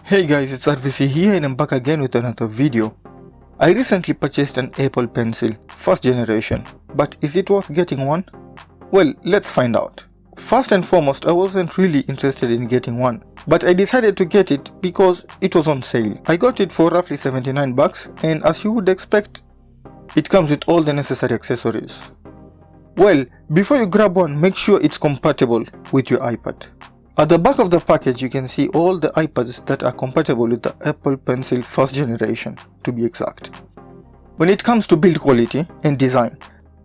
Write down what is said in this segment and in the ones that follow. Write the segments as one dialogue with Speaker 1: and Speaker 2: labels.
Speaker 1: Hey guys, it's R.V.C here and I'm back again with another video. I recently purchased an Apple Pencil, first generation, but is it worth getting one? Well, let's find out. First and foremost, I wasn't really interested in getting one, but I decided to get it because it was on sale. I got it for roughly 79 bucks, and as you would expect, it comes with all the necessary accessories. Well, before you grab one, make sure it's compatible with your iPad. At the back of the package, you can see all the iPads that are compatible with the Apple Pencil first generation, to be exact. When it comes to build quality and design,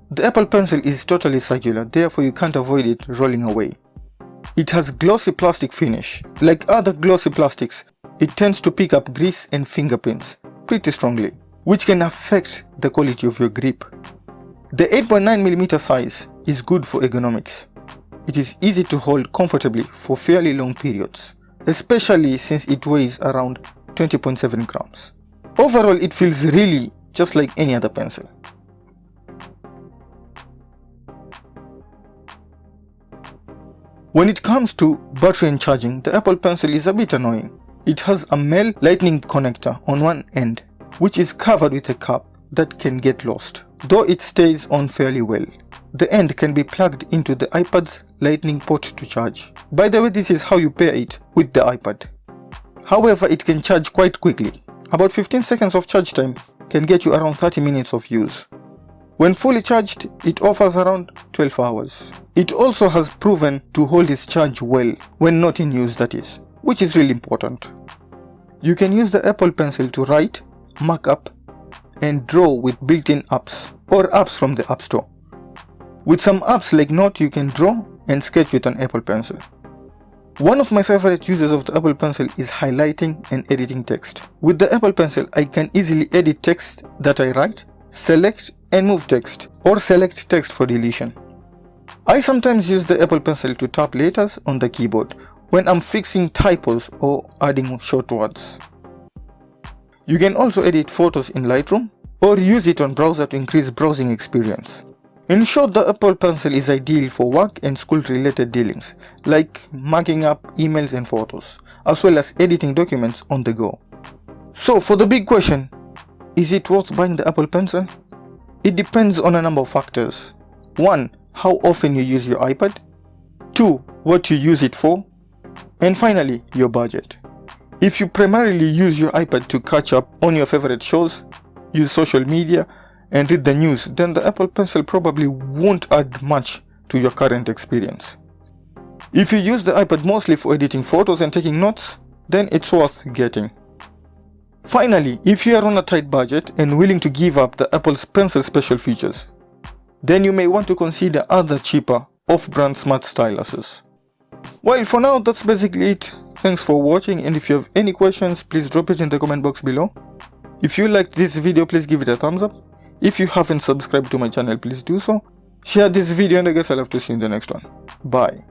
Speaker 1: the Apple Pencil is totally circular, therefore you can't avoid it rolling away. It has glossy plastic finish. Like other glossy plastics, it tends to pick up grease and fingerprints pretty strongly, which can affect the quality of your grip. The 8.9mm size is good for ergonomics. It is easy to hold comfortably for fairly long periods, especially since it weighs around 20.7 grams. Overall, it feels really just like any other pencil. When it comes to battery and charging, the Apple Pencil is a bit annoying. It has a male lightning connector on one end, which is covered with a cap that can get lost, though it stays on fairly well. The end can be plugged into the iPad's lightning port to charge. By the way, this is how you pair it with the iPad. However, it can charge quite quickly. About 15 seconds of charge time can get you around 30 minutes of use. When fully charged, it offers around 12 hours. It also has proven to hold its charge well when not in use, that is, which is really important. You can use the Apple Pencil to write, mark up, and draw with built-in apps or apps from the App Store. With some apps like Note, you can draw and sketch with an Apple Pencil. One of my favorite uses of the Apple Pencil is highlighting and editing text. With the Apple Pencil, I can easily edit text that I write, select and move text, or select text for deletion. I sometimes use the Apple Pencil to tap letters on the keyboard when I'm fixing typos or adding short words. You can also edit photos in Lightroom or use it on browser to increase browsing experience. In short, the Apple Pencil is ideal for work and school-related dealings, like marking up emails and photos, as well as editing documents on the go. So, for the big question, is it worth buying the Apple Pencil? It depends on a number of factors. 1. How often you use your iPad. 2. What you use it for. And finally, your budget. If you primarily use your iPad to catch up on your favorite shows, use social media, and read the news, then the Apple Pencil probably won't add much to your current experience. If you use the iPad mostly for editing photos and taking notes, then it's worth getting. Finally, if you are on a tight budget and willing to give up the Apple Pencil special features, then you may want to consider other cheaper off-brand smart styluses. Well, for now, that's basically it. Thanks for watching, and if you have any questions, please drop it in the comment box below. If you liked this video, please give it a thumbs up. If you haven't subscribed to my channel, please do so. Share this video, and I guess I'll have to see you in the next one. Bye.